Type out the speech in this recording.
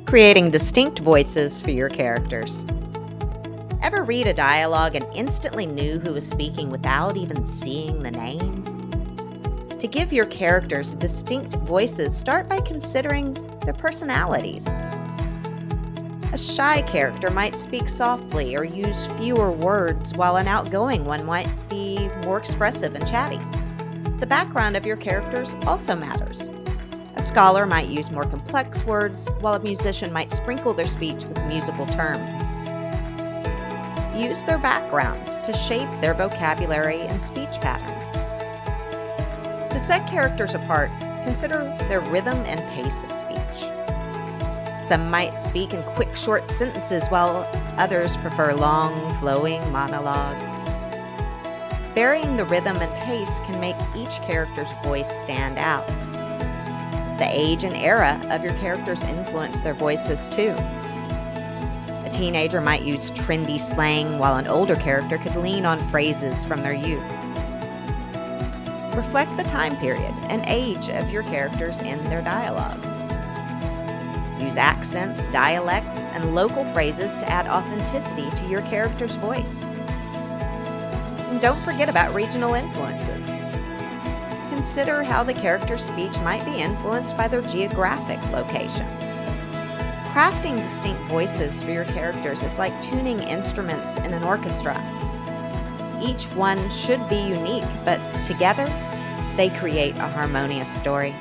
creating distinct voices for your characters. Ever read a dialogue and instantly knew who was speaking without even seeing the name? To give your characters distinct voices, start by considering their personalities. A shy character might speak softly or use fewer words, while an outgoing one might be more expressive and chatty. The background of your characters also matters. A scholar might use more complex words, while a musician might sprinkle their speech with musical terms. Use their backgrounds to shape their vocabulary and speech patterns. To set characters apart, consider their rhythm and pace of speech. Some might speak in quick, short sentences, while others prefer long, flowing monologues. Varying the rhythm and pace can make each character's voice stand out. The age and era of your characters influence their voices too. A teenager might use trendy slang, while an older character could lean on phrases from their youth. Reflect the time period and age of your characters in their dialogue. Use accents, dialects, and local phrases to add authenticity to your character's voice. And don't forget about regional influences. Consider how the character's speech might be influenced by their geographic location. Crafting distinct voices for your characters is like tuning instruments in an orchestra. Each one should be unique, but together, they create a harmonious story.